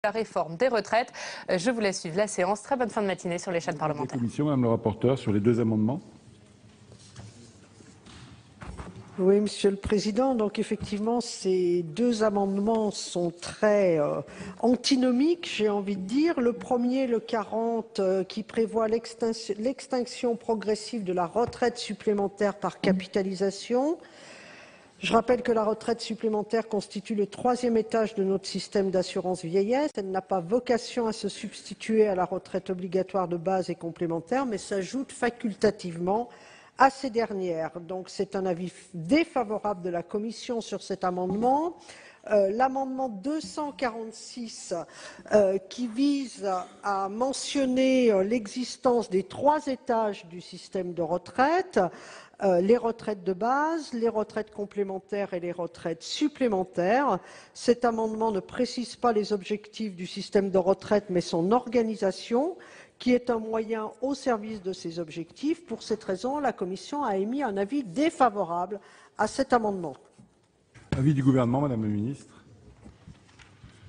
La réforme des retraites. Je vous laisse suivre la séance. Très bonne fin de matinée sur les chaînes parlementaires. Commission, Madame le rapporteur, sur les deux amendements. Oui, Monsieur le Président. Donc effectivement, ces deux amendements sont très antinomiques, j'ai envie de dire. Le premier, le 40, qui prévoit l'extinction progressive de la retraite supplémentaire par capitalisation. Je rappelle que la retraite supplémentaire constitue le troisième étage de notre système d'assurance vieillesse. Elle n'a pas vocation à se substituer à la retraite obligatoire de base et complémentaire, mais s'ajoute facultativement à ces dernières. Donc c'est un avis défavorable de la Commission sur cet amendement. L'amendement 246 qui vise à mentionner l'existence des trois étages du système de retraite, les retraites de base, les retraites complémentaires et les retraites supplémentaires. Cet amendement ne précise pas les objectifs du système de retraite, mais son organisation, qui est un moyen au service de ces objectifs. Pour cette raison, la Commission a émis un avis défavorable à cet amendement. Avis du gouvernement, Madame la ministre.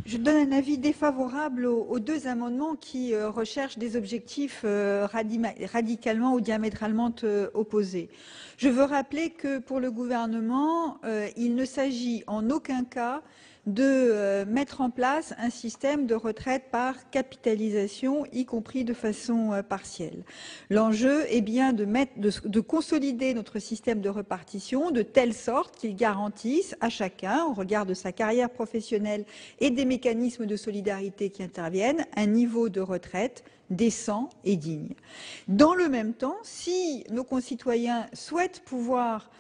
Je donne un avis défavorable aux deux amendements qui recherchent des objectifs radicalement ou diamétralement opposés. Je veux rappeler que pour le gouvernement, il ne s'agit en aucun cas de mettre en place un système de retraite par capitalisation, y compris de façon partielle. L'enjeu est bien de consolider notre système de répartition de telle sorte qu'il garantisse à chacun, au regard de sa carrière professionnelle et des mécanismes de solidarité qui interviennent, un niveau de retraite décent et digne. Dans le même temps, si nos concitoyens souhaitent pouvoir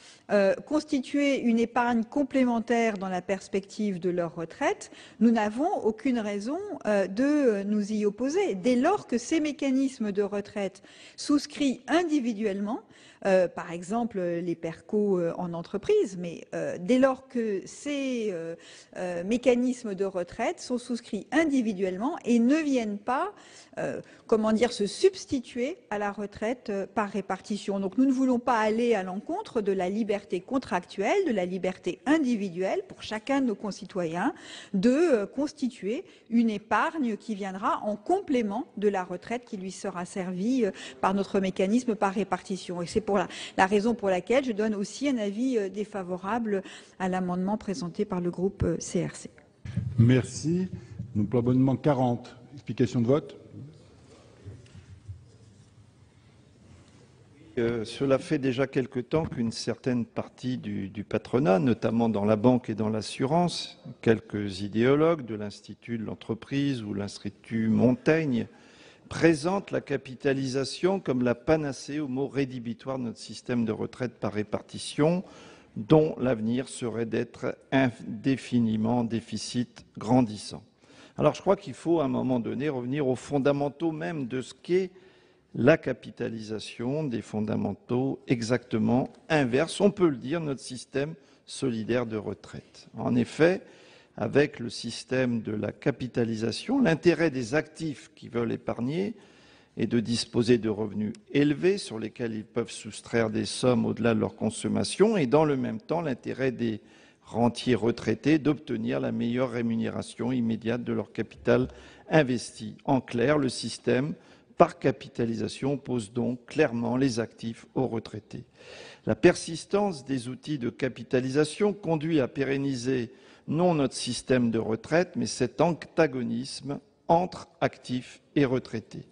constituer une épargne complémentaire dans la perspective de leur retraite, nous n'avons aucune raison de nous y opposer. Dès lors que ces mécanismes de retraite souscrits individuellement, par exemple les PERCO en entreprise, mais dès lors que ces mécanismes de retraite sont souscrits individuellement et ne viennent pas se substituer à la retraite par répartition. Donc nous ne voulons pas aller à l'encontre de la liberté contractuelle, de la liberté individuelle pour chacun de nos concitoyens de constituer une épargne qui viendra en complément de la retraite qui lui sera servie par notre mécanisme par répartition. Et c'est pour la raison pour laquelle je donne aussi un avis défavorable à l'amendement présenté par le groupe CRC. Merci. Donc l'amendement 40, explication de vote. Cela fait déjà quelque temps qu'une certaine partie du patronat, notamment dans la banque et dans l'assurance, quelques idéologues de l'Institut de l'entreprise ou l'Institut Montaigne, présentent la capitalisation comme la panacée au mot rédhibitoire de notre système de retraite par répartition, dont l'avenir serait d'être indéfiniment en déficit grandissant. Alors je crois qu'il faut à un moment donné revenir aux fondamentaux même de ce qu'est la capitalisation, des fondamentaux exactement inverses, on peut le dire, notre système solidaire de retraite. En effet, avec le système de la capitalisation, l'intérêt des actifs qui veulent épargner est de disposer de revenus élevés sur lesquels ils peuvent soustraire des sommes au-delà de leur consommation et dans le même temps l'intérêt des rentiers retraités d'obtenir la meilleure rémunération immédiate de leur capital investi. En clair, le système par capitalisation oppose donc clairement les actifs aux retraités. La persistance des outils de capitalisation conduit à pérenniser non notre système de retraite, mais cet antagonisme entre actifs et retraités.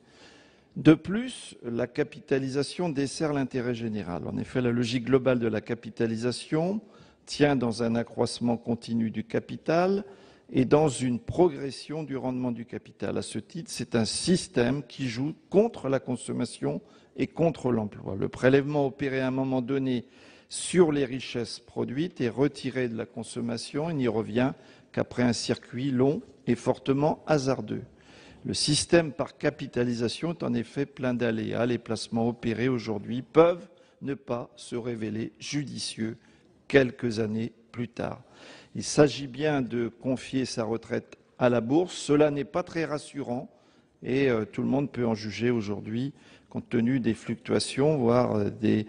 De plus, la capitalisation dessert l'intérêt général. En effet, la logique globale de la capitalisation tient dans un accroissement continu du capital et dans une progression du rendement du capital. À ce titre, c'est un système qui joue contre la consommation et contre l'emploi. Le prélèvement opéré à un moment donné sur les richesses produites est retiré de la consommation et n'y revient qu'après un circuit long et fortement hasardeux. Le système par capitalisation est en effet plein d'aléas. Les placements opérés aujourd'hui peuvent ne pas se révéler judicieux quelques années plus tard. Il s'agit bien de confier sa retraite à la bourse. Cela n'est pas très rassurant et tout le monde peut en juger aujourd'hui compte tenu des fluctuations, voire des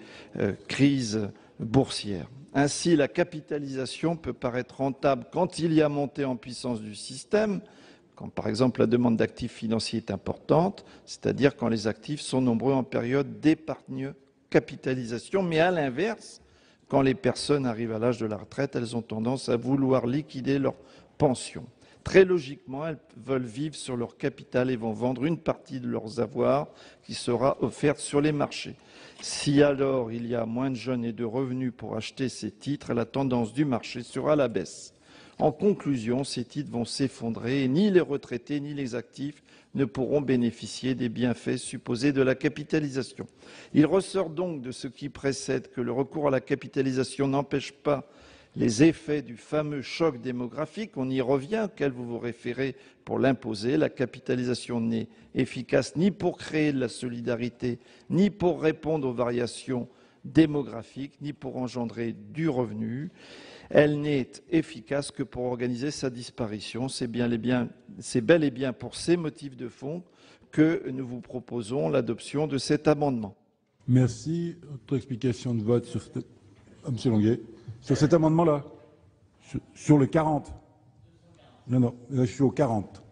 crises boursières. Ainsi, la capitalisation peut paraître rentable quand il y a montée en puissance du système, Quand, par exemple, la demande d'actifs financiers est importante, c'est-à-dire quand les actifs sont nombreux en période d'épargne capitalisation, mais à l'inverse, quand les personnes arrivent à l'âge de la retraite, elles ont tendance à vouloir liquider leur pension. Très logiquement, elles veulent vivre sur leur capital et vont vendre une partie de leurs avoirs qui sera offerte sur les marchés. Si alors il y a moins de jeunes et de revenus pour acheter ces titres, la tendance du marché sera à la baisse. En conclusion, ces titres vont s'effondrer et ni les retraités ni les actifs ne pourront bénéficier des bienfaits supposés de la capitalisation. Il ressort donc de ce qui précède que le recours à la capitalisation n'empêche pas les effets du fameux choc démographique, on y revient, auquel vous vous référez pour l'imposer. La capitalisation n'est efficace ni pour créer de la solidarité, ni pour répondre aux variations démographiques, ni pour engendrer du revenu. Elle n'est efficace que pour organiser sa disparition. C'est bel et bien pour ces motifs de fond que nous vous proposons l'adoption de cet amendement. Merci. Autre explication de vote sur Monsieur Longuet. Sur cet amendement-là, sur le 40. Non, là, je suis au 40.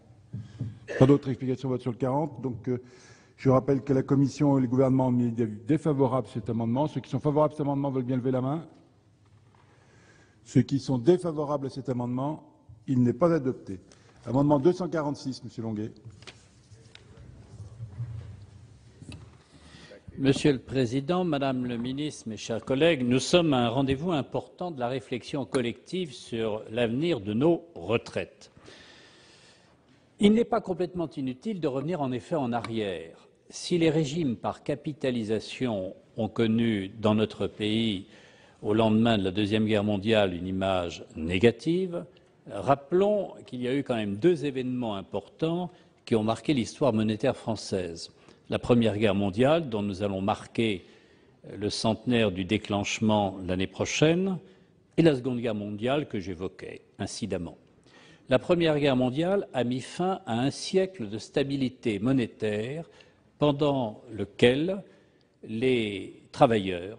Pas d'autres explications de vote sur le 40. Donc, je rappelle que la Commission et le gouvernement ont mis des avis défavorables à cet amendement. Ceux qui sont favorables à cet amendement veulent bien lever la main. Ceux qui sont défavorables à cet amendement, il n'est pas adopté. Amendement 246, Monsieur Longuet. Monsieur le Président, Madame le Ministre, mes chers collègues, nous sommes à un rendez-vous important de la réflexion collective sur l'avenir de nos retraites. Il n'est pas complètement inutile de revenir en effet en arrière. Si les régimes par capitalisation ont connu dans notre pays, au lendemain de la Deuxième Guerre mondiale, une image négative, rappelons qu'il y a eu quand même deux événements importants qui ont marqué l'histoire monétaire française. La Première Guerre mondiale, dont nous allons marquer le centenaire du déclenchement l'année prochaine, et la Seconde Guerre mondiale que j'évoquais incidemment. La Première Guerre mondiale a mis fin à un siècle de stabilité monétaire pendant lequel les travailleurs,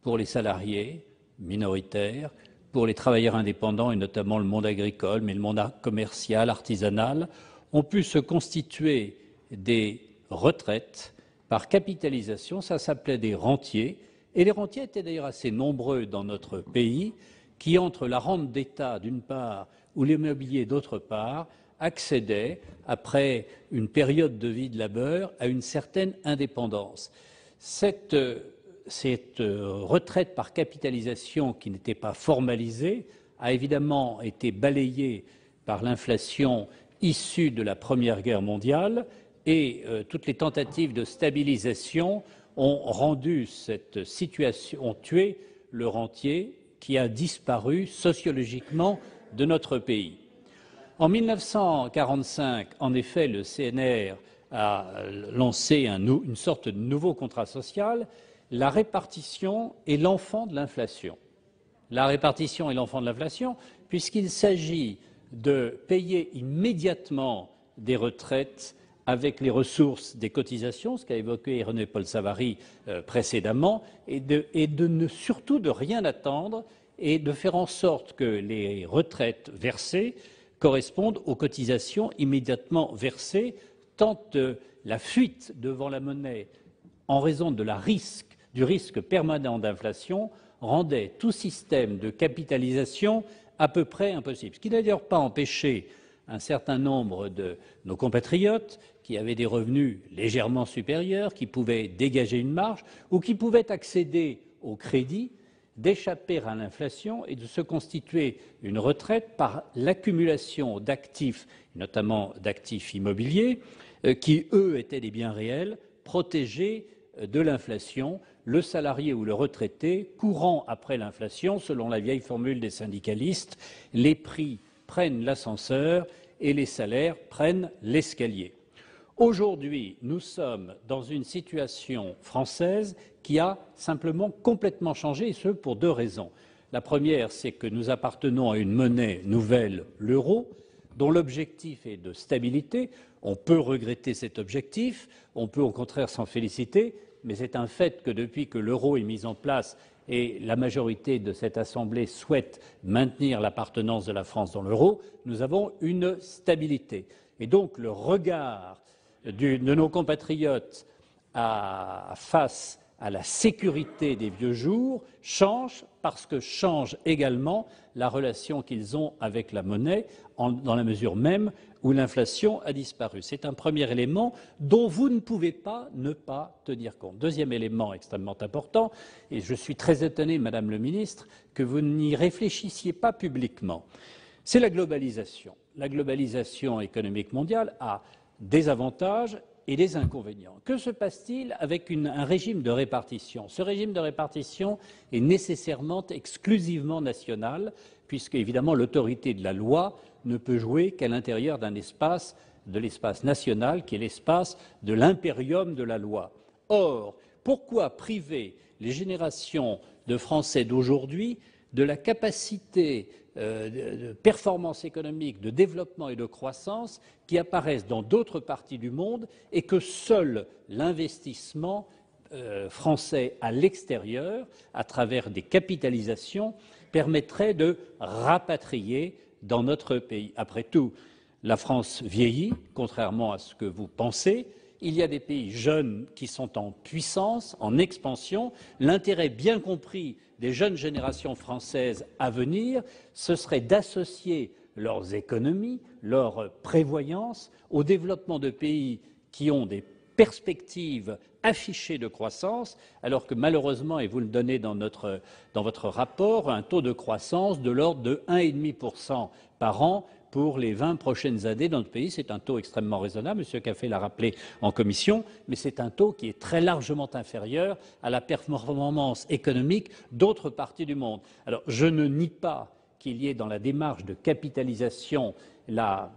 pour les salariés minoritaires, pour les travailleurs indépendants et notamment le monde agricole, mais le monde commercial, artisanal, ont pu se constituer des retraites par capitalisation. Ça s'appelait des rentiers, et les rentiers étaient d'ailleurs assez nombreux dans notre pays, qui entre la rente d'État d'une part ou l'immobilier d'autre part accédaient, après une période de vie de labeur, à une certaine indépendance. Cette retraite par capitalisation qui n'était pas formalisée a évidemment été balayée par l'inflation issue de la Première Guerre mondiale et toutes les tentatives de stabilisation ont rendu cette situation, ont tué le rentier qui a disparu sociologiquement de notre pays. En 1945, en effet, le CNR a lancé une sorte de nouveau contrat social. La répartition est l'enfant de l'inflation. La répartition est l'enfant de l'inflation puisqu'il s'agit de payer immédiatement des retraites avec les ressources des cotisations, ce qu'a évoqué René-Paul Savary précédemment, surtout de rien attendre et de faire en sorte que les retraites versées correspondent aux cotisations immédiatement versées, tant la fuite devant la monnaie en raison du risque permanent d'inflation rendait tout système de capitalisation à peu près impossible. Ce qui n'a d'ailleurs pas empêché un certain nombre de nos compatriotes qui avaient des revenus légèrement supérieurs, qui pouvaient dégager une marge ou qui pouvaient accéder au crédit, d'échapper à l'inflation et de se constituer une retraite par l'accumulation d'actifs, notamment d'actifs immobiliers, qui, eux, étaient des biens réels, protégés de l'inflation, le salarié ou le retraité courant après l'inflation, selon la vieille formule des syndicalistes, les prix prennent l'ascenseur et les salaires prennent l'escalier. Aujourd'hui, nous sommes dans une situation française qui a simplement complètement changé, et ce pour deux raisons. La première, c'est que nous appartenons à une monnaie nouvelle, l'euro, dont l'objectif est de stabilité. On peut regretter cet objectif, on peut au contraire s'en féliciter, mais c'est un fait que depuis que l'euro est mis en place et la majorité de cette Assemblée souhaite maintenir l'appartenance de la France dans l'euro, nous avons une stabilité. Et donc le regard de nos compatriotes face à la sécurité des vieux jours change parce que change également la relation qu'ils ont avec la monnaie dans la mesure même où l'inflation a disparu. C'est un premier élément dont vous ne pouvez pas ne pas tenir compte. Deuxième élément extrêmement important, et je suis très étonné, Madame le Ministre, que vous n'y réfléchissiez pas publiquement, c'est la globalisation. La globalisation économique mondiale a des avantages et des inconvénients. Que se passe-t-il avec un régime de répartition? Ce régime de répartition est nécessairement exclusivement national, puisque évidemment l'autorité de la loi ne peut jouer qu'à l'intérieur d'un espace, de l'espace national, qui est l'espace de l'impérium de la loi. Or, pourquoi priver les générations de Français d'aujourd'hui de la capacité de performance économique, de développement et de croissance qui apparaissent dans d'autres parties du monde et que seul l'investissement français à l'extérieur, à travers des capitalisations, permettrait de rapatrier dans notre pays. Après tout, la France vieillit, contrairement à ce que vous pensez. Il y a des pays jeunes qui sont en puissance, en expansion. L'intérêt bien compris des jeunes générations françaises à venir, ce serait d'associer leurs économies, leur prévoyance au développement de pays qui ont des perspectives affichées de croissance, alors que malheureusement, et vous le donnez dans votre rapport, un taux de croissance de l'ordre de 1,5% par an pour les 20 prochaines années dans notre pays. C'est un taux extrêmement raisonnable, M. Caffé l'a rappelé en commission, mais c'est un taux qui est très largement inférieur à la performance économique d'autres parties du monde. Alors, je ne nie pas qu'il y ait dans la démarche de capitalisation la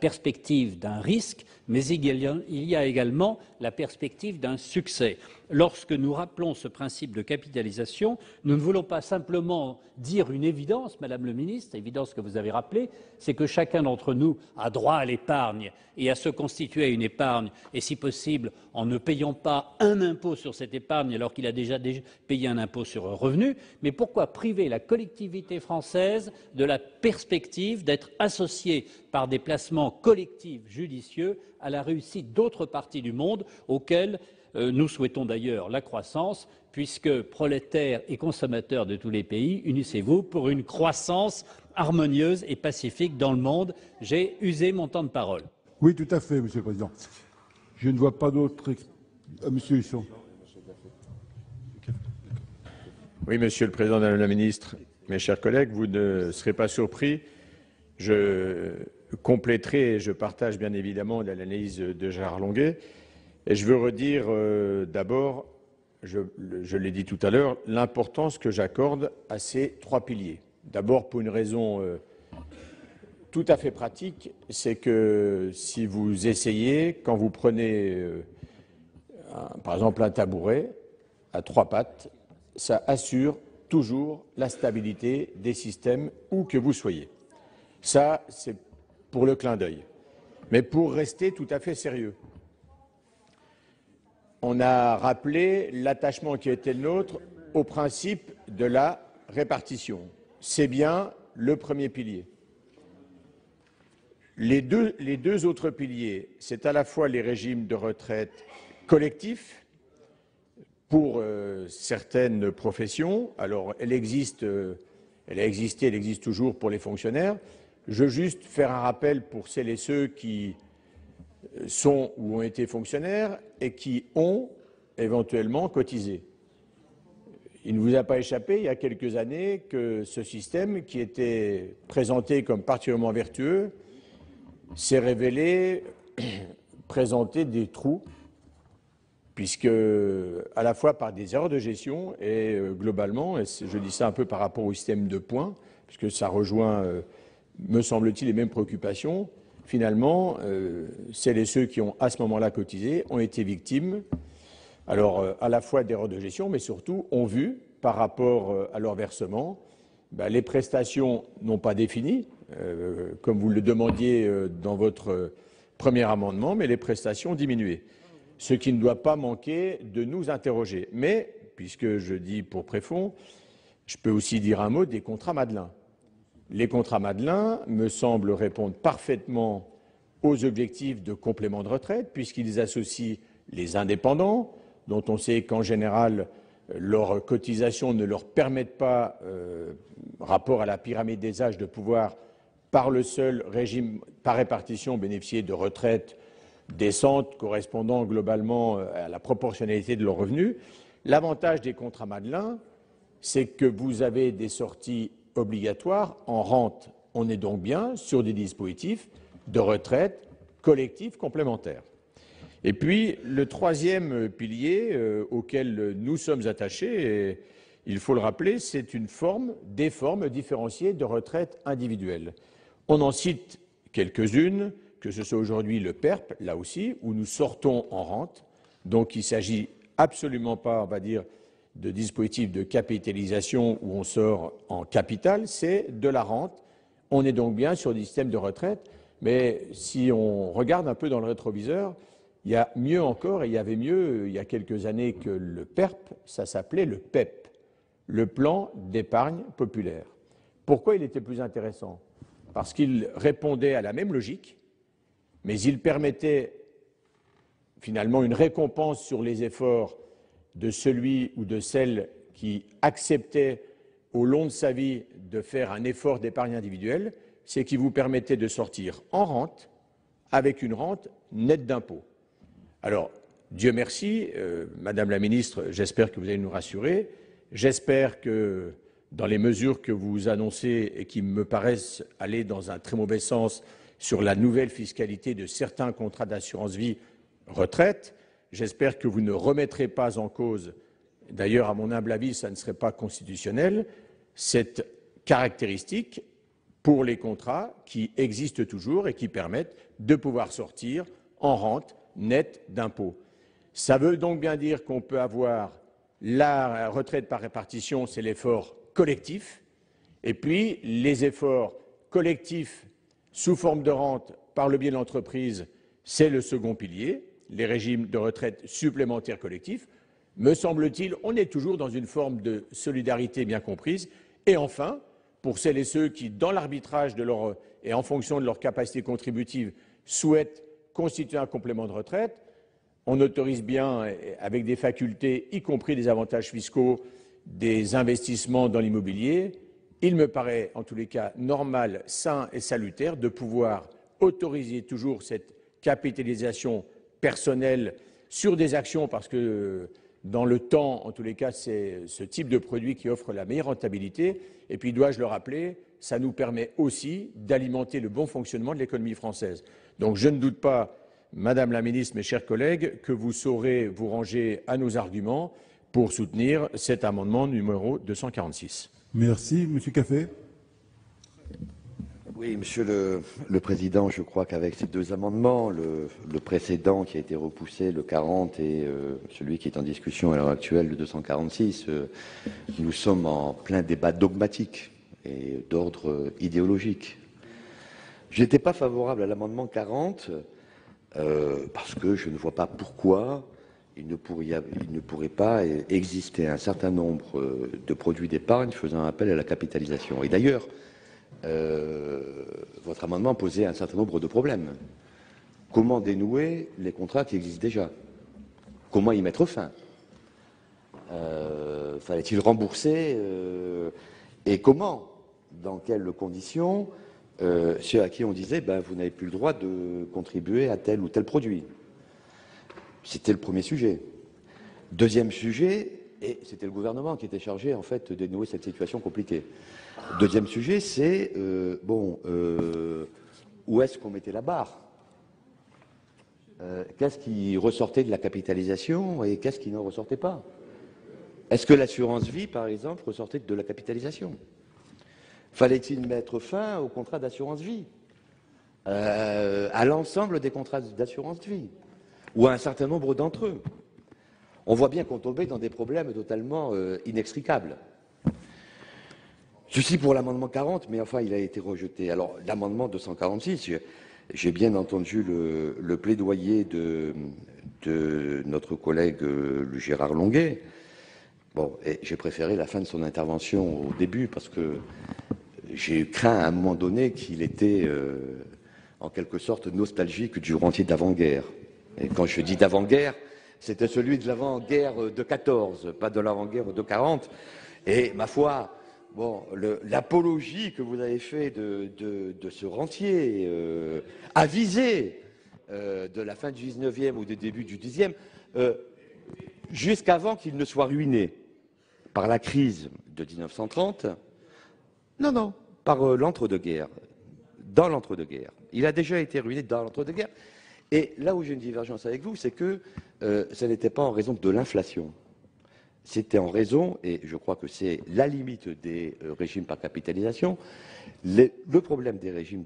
perspective d'un risque, mais il y a également la perspective d'un succès. Lorsque nous rappelons ce principe de capitalisation, nous ne voulons pas simplement dire une évidence, Madame le Ministre, évidence que vous avez rappelée, c'est que chacun d'entre nous a droit à l'épargne et à se constituer une épargne, et si possible, en ne payant pas un impôt sur cette épargne alors qu'il a déjà payé un impôt sur un revenu, mais pourquoi priver la collectivité française de la perspective d'être associée par des placements collectifs judicieux à la réussite d'autres parties du monde auxquelles nous souhaitons d'ailleurs la croissance, puisque prolétaires et consommateurs de tous les pays, unissez-vous pour une croissance harmonieuse et pacifique dans le monde. J'ai usé mon temps de parole. Oui, tout à fait, Monsieur le Président. Je ne vois pas d'autres... Monsieur Husson. Oui, Monsieur le Président, Madame la Ministre, mes chers collègues, vous ne serez pas surpris. Je compléterai et je partage bien évidemment l'analyse de Gérard Longuet. Et je veux redire d'abord, je l'ai dit tout à l'heure, l'importance que j'accorde à ces trois piliers. D'abord pour une raison tout à fait pratique, c'est que si vous essayez, quand vous prenez par exemple un tabouret à trois pattes, ça assure toujours la stabilité des systèmes où que vous soyez. Ça, c'est pour le clin d'œil. Mais pour rester tout à fait sérieux, on a rappelé l'attachement qui était le nôtre au principe de la répartition. C'est bien le premier pilier. Les deux autres piliers, c'est à la fois les régimes de retraite collectifs pour certaines professions. Alors, elle a existé, elle existe toujours pour les fonctionnaires. Je veux juste faire un rappel pour celles et ceux qui sont ou ont été fonctionnaires et qui ont éventuellement cotisé. Il ne vous a pas échappé il y a quelques années que ce système qui était présenté comme particulièrement vertueux s'est révélé présenter des trous, puisque à la fois par des erreurs de gestion et globalement, et je dis ça un peu par rapport au système de points, puisque ça rejoint, me semble-t-il, les mêmes préoccupations. Finalement, celles et ceux qui ont à ce moment-là cotisé ont été victimes, alors à la fois d'erreurs de gestion, mais surtout ont vu, par rapport à leur versement, les prestations non pas définies, comme vous le demandiez dans votre premier amendement, mais les prestations diminuées. ce qui ne doit pas manquer de nous interroger. Mais, puisque je dis pour Préfond, je peux aussi dire un mot des contrats Madelin. Les contrats Madelin me semblent répondre parfaitement aux objectifs de complément de retraite, puisqu'ils associent les indépendants, dont on sait qu'en général, leurs cotisations ne leur permettent pas, rapport à la pyramide des âges, de pouvoir, par le seul régime par répartition, bénéficier de retraites décentes, correspondant globalement à la proportionnalité de leurs revenus. L'avantage des contrats Madelin, c'est que vous avez des sorties obligatoires en rente. On est donc bien sur des dispositifs de retraite collectifs complémentaires. Et puis, le troisième pilier auquel nous sommes attachés, et il faut le rappeler, c'est des formes différenciées de retraite individuelle. On en cite quelques-unes, que ce soit aujourd'hui le PERP, là aussi, où nous sortons en rente. Donc, il ne s'agit absolument pas, on va dire, de dispositifs de capitalisation où on sort en capital, c'est de la rente. On est donc bien sur des systèmes de retraite, mais si on regarde un peu dans le rétroviseur, il y a mieux encore, et il y avait mieux il y a quelques années que le PERP, ça s'appelait le PEP, le plan d'épargne populaire. Pourquoi il était plus intéressant? Parce qu'il répondait à la même logique, mais il permettait finalement une récompense sur les efforts de celui ou de celle qui acceptait au long de sa vie de faire un effort d'épargne individuelle, c'est qui vous permettait de sortir en rente avec une rente nette d'impôts. Alors, Dieu merci, Madame la Ministre, j'espère que vous allez nous rassurer. J'espère que dans les mesures que vous annoncez et qui me paraissent aller dans un très mauvais sens sur la nouvelle fiscalité de certains contrats d'assurance vie retraite, j'espère que vous ne remettrez pas en cause, d'ailleurs à mon humble avis ça ne serait pas constitutionnel, cette caractéristique pour les contrats qui existent toujours et qui permettent de pouvoir sortir en rente nette d'impôts. Ça veut donc bien dire qu'on peut avoir la retraite par répartition, c'est l'effort collectif, et puis les efforts collectifs sous forme de rente par le biais de l'entreprise, c'est le second pilier, les régimes de retraite supplémentaires collectifs. Me semble-t-il, on est toujours dans une forme de solidarité bien comprise. Et enfin, pour celles et ceux qui, dans l'arbitrage et en fonction de leur capacité contributive, souhaitent constituer un complément de retraite, on autorise bien, avec des facultés, y compris des avantages fiscaux, des investissements dans l'immobilier. Il me paraît, en tous les cas, normal, sain et salutaire de pouvoir autoriser toujours cette capitalisation personnelle sur des actions, parce que dans le temps, en tous les cas, c'est ce type de produit qui offre la meilleure rentabilité. Et puis, dois-je le rappeler, ça nous permet aussi d'alimenter le bon fonctionnement de l'économie française. Donc, je ne doute pas, Madame la Ministre, mes chers collègues, que vous saurez vous ranger à nos arguments pour soutenir cet amendement numéro 246. Merci. Monsieur Café. Oui, Monsieur le Président, je crois qu'avec ces deux amendements, le précédent qui a été repoussé, le 40, et celui qui est en discussion à l'heure actuelle, le 246, nous sommes en plein débat dogmatique et d'ordre idéologique. Je n'étais pas favorable à l'amendement 40 parce que je ne vois pas pourquoi il ne pourrait pas exister un certain nombre de produits d'épargne faisant appel à la capitalisation. Et d'ailleurs, votre amendement posait un certain nombre de problèmes. Comment dénouer les contrats qui existent déjà? Comment y mettre fin? Fallait-il rembourser et comment? Dans quelles conditions ceux à qui on disait vous n'avez plus le droit de contribuer à tel ou tel produit? C'était le premier sujet. Deuxième sujet, et c'était le gouvernement qui était chargé en fait de dénouer cette situation compliquée. Deuxième sujet, c'est où est-ce qu'on mettait la barre? Qu'est-ce qui ressortait de la capitalisation et qu'est-ce qui n'en ressortait pas? Est-ce que l'assurance vie, par exemple, ressortait de la capitalisation? Fallait-il mettre fin aux contrats d'assurance vie, à l'ensemble des contrats d'assurance vie, ou à un certain nombre d'entre eux? On voit bien qu'on tombait dans des problèmes totalement inextricables. Je suis pour l'amendement 40, mais enfin, il a été rejeté. Alors, l'amendement 246, j'ai bien entendu le plaidoyer de de notre collègue Gérard Longuet. Bon, et j'ai préféré la fin de son intervention au début parce que j'ai craint à un moment donné qu'il était en quelque sorte nostalgique du rentier d'avant-guerre. Et quand je dis d'avant-guerre, c'était celui de l'avant-guerre de 14, pas de l'avant-guerre de 40. Et ma foi, bon, l'apologie que vous avez fait de ce rentier avisé de la fin du 19e ou du début du 10e, jusqu'avant qu'il ne soit ruiné par la crise de 1930, non, par l'entre-deux-guerres, dans l'entre-deux-guerres. Il a déjà été ruiné dans l'entre-deux-guerres. Et là où j'ai une divergence avec vous, c'est que ce n'était pas en raison de l'inflation. C'était en raison, et je crois que c'est la limite des régimes par capitalisation, le problème des régimes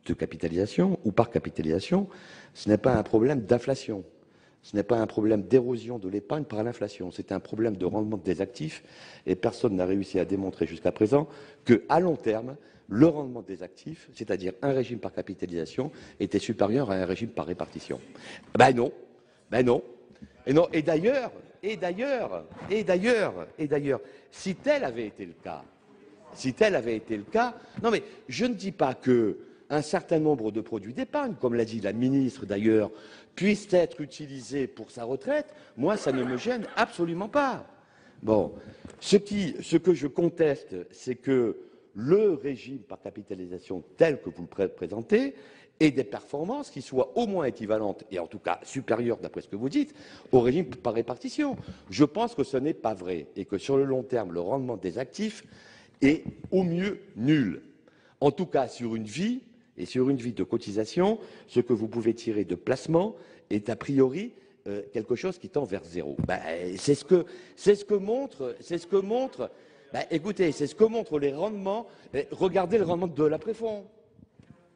de capitalisation ou par capitalisation, ce n'est pas un problème d'inflation. Ce n'est pas un problème d'érosion de l'épargne par l'inflation, c'est un problème de rendement des actifs et personne n'a réussi à démontrer jusqu'à présent qu'à long terme, le rendement des actifs, c'est-à-dire un régime par capitalisation, était supérieur à un régime par répartition. Ben non. Et d'ailleurs, si tel avait été le cas, non mais je ne dis pas que un certain nombre de produits d'épargne, comme l'a dit la ministre d'ailleurs, puissent être utilisés pour sa retraite, moi ça ne me gêne absolument pas. Bon, ce que je conteste, c'est que le régime par capitalisation tel que vous le présentez ait des performances qui soient au moins équivalentes, et en tout cas supérieures, d'après ce que vous dites, au régime par répartition. Je pense que ce n'est pas vrai, et que sur le long terme, le rendement des actifs est au mieux nul. En tout cas, sur une vie, et sur une vie de cotisation, ce que vous pouvez tirer de placement est a priori quelque chose qui tend vers zéro. Ben, c'est ce que montre. Ben, écoutez, c'est ce que montrent les rendements. Regardez le rendement de l'après-fonds.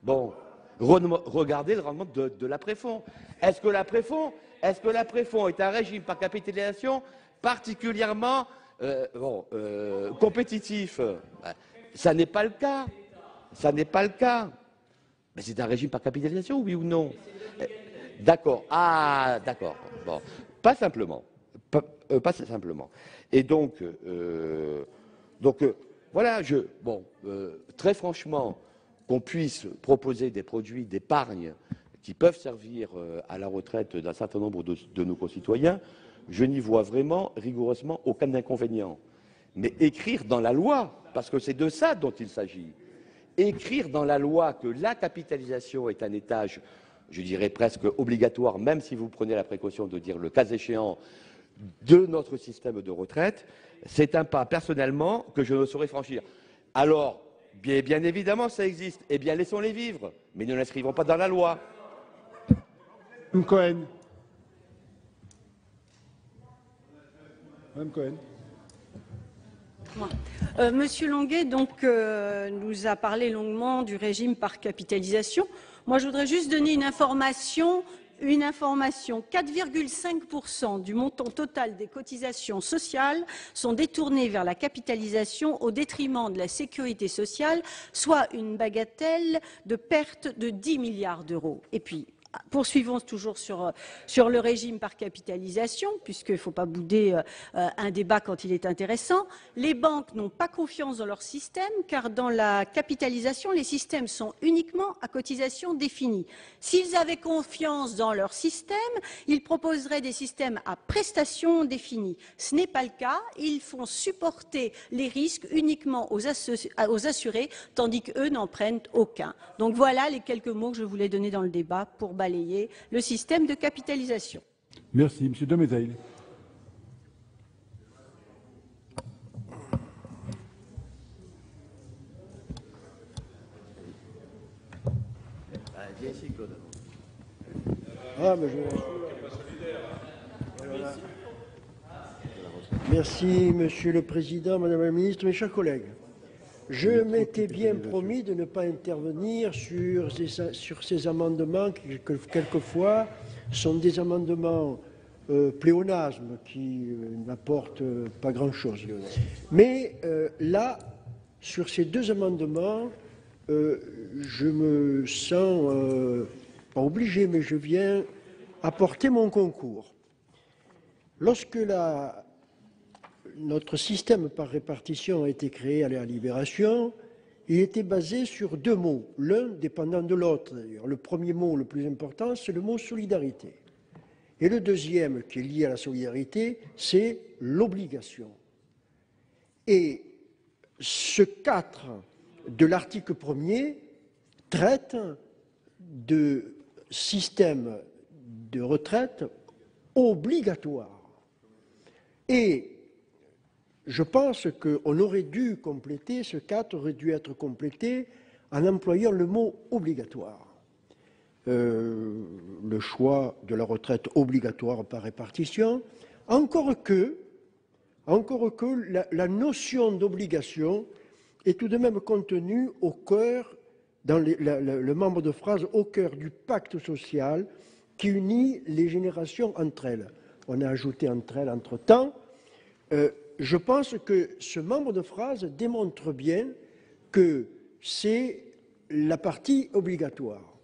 Bon, regardez le rendement de l'après-fonds. Est-ce que l'après-fonds est un régime par capitalisation particulièrement compétitif? Ben, ça n'est pas le cas. Mais c'est un régime par capitalisation, oui ou non? D'accord. Ah, d'accord. Bon, pas simplement. Pas simplement. Et donc, voilà, très franchement, qu'on puisse proposer des produits d'épargne qui peuvent servir à la retraite d'un certain nombre de nos concitoyens, je n'y vois vraiment, rigoureusement, aucun inconvénient. Mais écrire dans la loi, parce que c'est de ça dont il s'agit, écrire dans la loi que la capitalisation est un étage, je dirais presque obligatoire, même si vous prenez la précaution de dire le cas échéant, de notre système de retraite, c'est un pas, personnellement, que je ne saurais franchir. Alors, bien évidemment, ça existe. Eh bien, laissons-les vivre, mais ne l'inscrivons pas dans la loi. Madame Cohen. Madame Cohen. Monsieur Longuet nous a parlé longuement du régime par capitalisation. Moi, je voudrais juste donner une information. 4,5% du montant total des cotisations sociales sont détournés vers la capitalisation au détriment de la sécurité sociale, soit une bagatelle de perte de 10 milliards d'euros. Et puis, poursuivons toujours sur le régime par capitalisation, puisqu'il ne faut pas bouder un débat quand il est intéressant. Les banques n'ont pas confiance dans leur système, car dans la capitalisation, les systèmes sont uniquement à cotisation définie. S'ils avaient confiance dans leur système, ils proposeraient des systèmes à prestations définies. Ce n'est pas le cas. Ils font supporter les risques uniquement aux assurés, tandis qu'eux n'en prennent aucun. Donc voilà les quelques mots que je voulais donner dans le débat pour balayer le système de capitalisation. Merci. Monsieur Demézeil. Merci, Monsieur le Président, Madame la Ministre, mes chers collègues. Je m'étais bien promis de ne pas intervenir sur ces amendements qui, quelquefois, sont des amendements pléonasmes qui n'apportent pas grand-chose. Mais là, sur ces deux amendements, je me sens, pas obligé, mais je viens apporter mon concours. Lorsque notre système par répartition a été créé à la Libération, il était basé sur deux mots, l'un dépendant de l'autre. Le premier mot le plus important, c'est le mot solidarité. Et le deuxième, qui est lié à la solidarité, c'est l'obligation. Et ce 4 de l'article 1er traite de système de retraite obligatoire. Et je pense qu'on aurait dû compléter, ce 4 aurait dû être complété en employant le mot obligatoire. Le choix de la retraite obligatoire par répartition, encore que la notion d'obligation est tout de même contenue au cœur, dans le membre de phrase, au cœur du pacte social qui unit les générations entre elles. On a ajouté entre elles entre-temps. Je pense que ce membre de phrase démontre bien que c'est la partie obligatoire.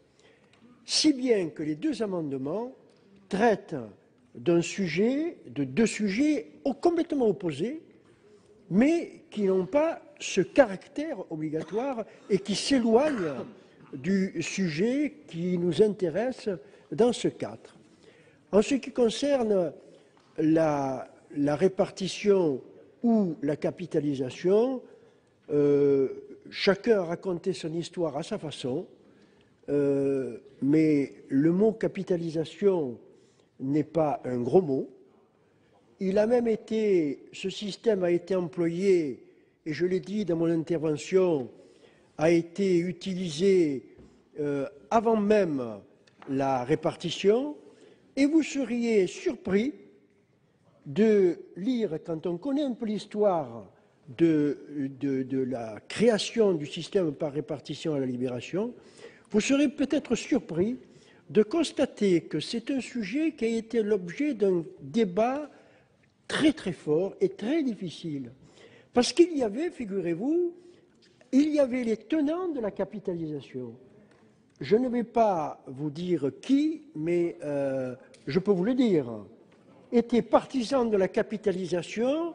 Si bien que les deux amendements traitent de deux sujets complètement opposés, mais qui n'ont pas ce caractère obligatoire et qui s'éloignent du sujet qui nous intéresse dans ce cadre. En ce qui concerne la répartition ou la capitalisation, chacun a raconté son histoire à sa façon, mais le mot capitalisation n'est pas un gros mot. Ce système a été employé, et je l'ai dit dans mon intervention, a été utilisé avant même la répartition, et vous seriez surpris de lire, quand on connaît un peu l'histoire de la création du système par répartition à la Libération, vous serez peut-être surpris de constater que c'est un sujet qui a été l'objet d'un débat très très fort et très difficile. Parce qu'il y avait, figurez-vous, les tenants de la capitalisation. Je ne vais pas vous dire qui, mais je peux vous le dire, étaient partisans de la capitalisation,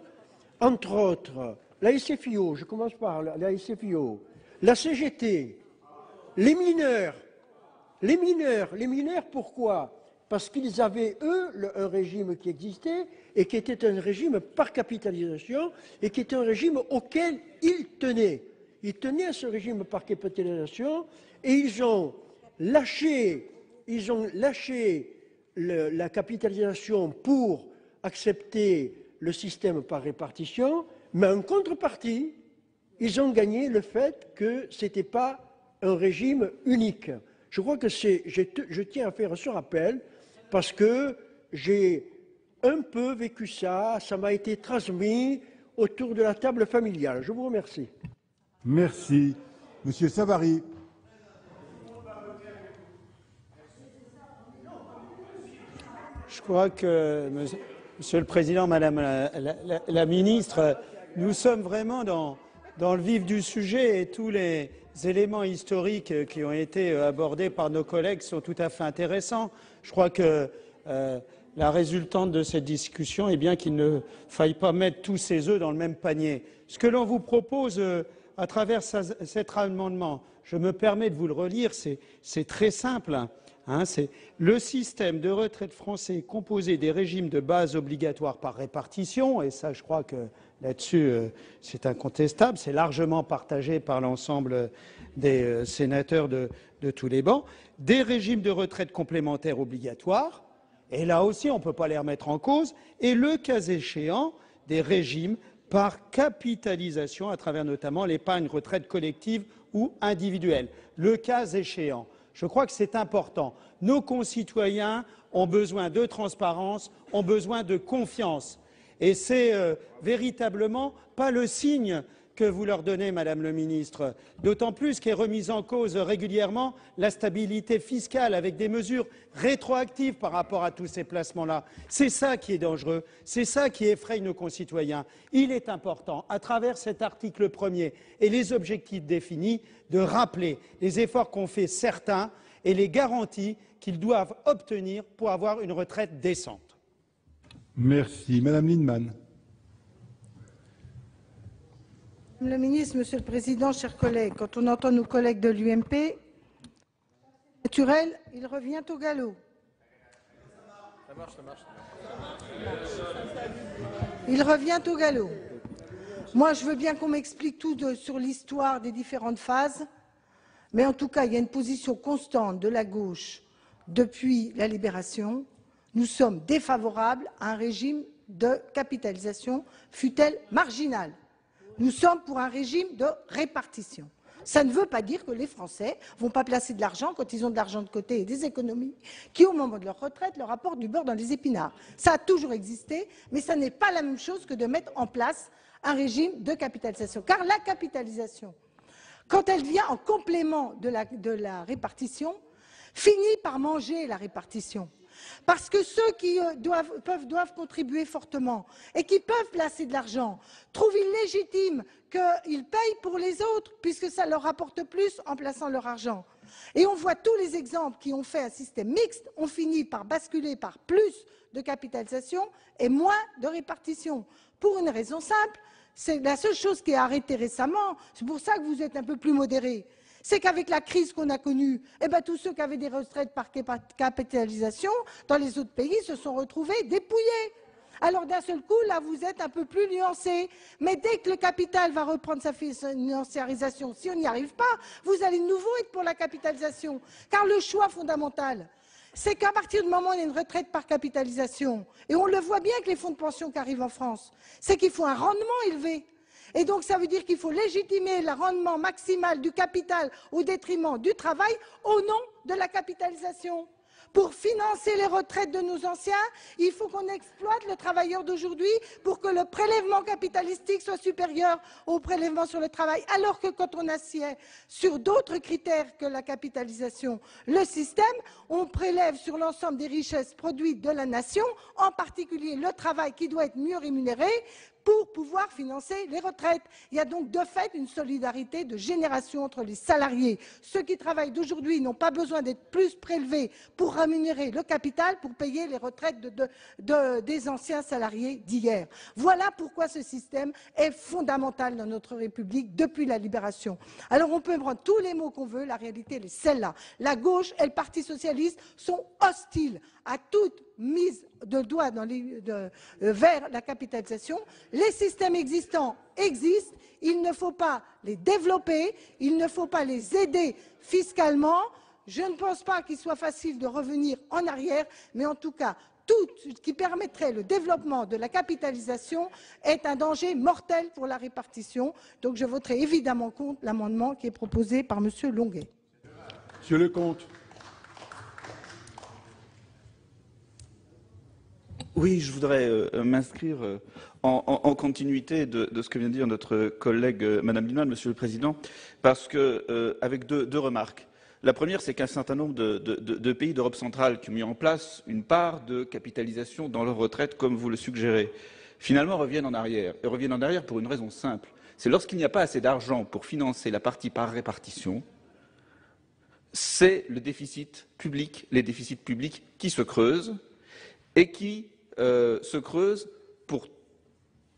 entre autres, la SFIO, je commence par la SFIO, la CGT, les mineurs, pourquoi? Parce qu'ils avaient, eux, un régime qui existait et qui était un régime par capitalisation et qui était un régime auquel ils tenaient. Ils tenaient à ce régime par capitalisation et ils ont lâché la capitalisation pour accepter le système par répartition, mais en contrepartie, ils ont gagné le fait que ce n'était pas un régime unique. Je crois que je tiens à faire ce rappel parce que j'ai un peu vécu ça, ça m'a été transmis autour de la table familiale. Je vous remercie. Merci. Monsieur Savary. Je crois que, Monsieur le Président, Madame la Ministre, nous sommes vraiment dans le vif du sujet et tous les éléments historiques qui ont été abordés par nos collègues sont tout à fait intéressants. Je crois que la résultante de cette discussion est bien qu'il ne faille pas mettre tous ses œufs dans le même panier. Ce que l'on vous propose à travers cet amendement, je me permets de vous le relire, c'est très simple. C'est le système de retraite français composé des régimes de base obligatoires par répartition, et ça je crois que là-dessus c'est incontestable, c'est largement partagé par l'ensemble des sénateurs de tous les bancs, des régimes de retraite complémentaires obligatoires, et là aussi on ne peut pas les remettre en cause, et le cas échéant des régimes par capitalisation à travers notamment l'épargne retraite collective ou individuelle, le cas échéant. Je crois que c'est important. Nos concitoyens ont besoin de transparence, ont besoin de confiance. Et c'est véritablement pas le signe que vous leur donnez, Madame le Ministre, d'autant plus qu'est remise en cause régulièrement la stabilité fiscale avec des mesures rétroactives par rapport à tous ces placements-là. C'est ça qui est dangereux, c'est ça qui effraie nos concitoyens. Il est important, à travers cet article 1er et les objectifs définis, de rappeler les efforts qu'ont fait certains et les garanties qu'ils doivent obtenir pour avoir une retraite décente. Merci. Madame Lienemann. Madame la ministre, Monsieur le Président, chers collègues, quand on entend nos collègues de l'UMP, naturel, il revient au galop. Il revient au galop. Moi, je veux bien qu'on m'explique tout sur l'histoire des différentes phases, mais en tout cas, il y a une position constante de la gauche depuis la Libération. Nous sommes défavorables à un régime de capitalisation, fût-elle marginale. Nous sommes pour un régime de répartition. Ça ne veut pas dire que les Français ne vont pas placer de l'argent quand ils ont de l'argent de côté et des économies qui, au moment de leur retraite, leur apportent du beurre dans les épinards. Ça a toujours existé, mais ça n'est pas la même chose que de mettre en place un régime de capitalisation. Car la capitalisation, quand elle vient en complément de la répartition, finit par manger la répartition. Parce que ceux qui doivent contribuer fortement et qui peuvent placer de l'argent trouvent illégitime qu'ils payent pour les autres puisque ça leur rapporte plus en plaçant leur argent. Et on voit tous les exemples qui ont fait un système mixte ont fini par basculer par plus de capitalisation et moins de répartition. Pour une raison simple, c'est la seule chose qui est arrêtée récemment, c'est pour ça que vous êtes un peu plus modérés. C'est qu'avec la crise qu'on a connue, tous ceux qui avaient des retraites par capitalisation dans les autres pays se sont retrouvés dépouillés. Alors d'un seul coup, là, vous êtes un peu plus nuancés. Mais dès que le capital va reprendre sa financiarisation, si on n'y arrive pas, vous allez de nouveau être pour la capitalisation. Car le choix fondamental, c'est qu'à partir du moment où on a une retraite par capitalisation, et on le voit bien avec les fonds de pension qui arrivent en France, c'est qu'il faut un rendement élevé. Et donc, ça veut dire qu'il faut légitimer le rendement maximal du capital au détriment du travail au nom de la capitalisation. Pour financer les retraites de nos anciens, il faut qu'on exploite le travailleur d'aujourd'hui pour que le prélèvement capitalistique soit supérieur au prélèvement sur le travail. Alors que quand on assied sur d'autres critères que la capitalisation, le système, on prélève sur l'ensemble des richesses produites de la nation, en particulier le travail qui doit être mieux rémunéré, pour pouvoir financer les retraites. Il y a donc de fait une solidarité de génération entre les salariés. Ceux qui travaillent d'aujourd'hui n'ont pas besoin d'être plus prélevés pour rémunérer le capital, pour payer les retraites des anciens salariés d'hier. Voilà pourquoi ce système est fondamental dans notre République depuis la Libération. Alors on peut prendre tous les mots qu'on veut, la réalité elle est celle-là. La gauche et le Parti socialiste sont hostiles à toute mise de doigt vers la capitalisation. Les systèmes existants existent, il ne faut pas les développer, il ne faut pas les aider fiscalement. Je ne pense pas qu'il soit facile de revenir en arrière, mais en tout cas, tout ce qui permettrait le développement de la capitalisation est un danger mortel pour la répartition. Donc je voterai évidemment contre l'amendement qui est proposé par M. Longuet. Monsieur Lecomte. Oui, je voudrais m'inscrire en continuité de ce que vient de dire notre collègue Madame Lienemann, Monsieur le Président, parce que avec deux remarques. La première, c'est qu'un certain nombre de pays d'Europe centrale qui ont mis en place une part de capitalisation dans leurs retraites, comme vous le suggérez, finalement reviennent en arrière. Et reviennent en arrière pour une raison simple. C'est lorsqu'il n'y a pas assez d'argent pour financer la partie par répartition, c'est le déficit public, les déficits publics qui se creusent et qui se creuse pour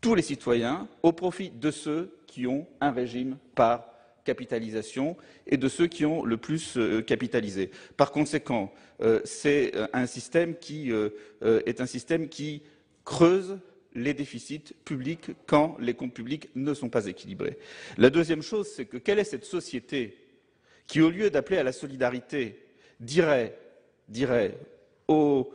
tous les citoyens au profit de ceux qui ont un régime par capitalisation et de ceux qui ont le plus capitalisé. Par conséquent, c'est un système qui creuse les déficits publics quand les comptes publics ne sont pas équilibrés. La deuxième chose, c'est que quelle est cette société qui, au lieu d'appeler à la solidarité, dirait aux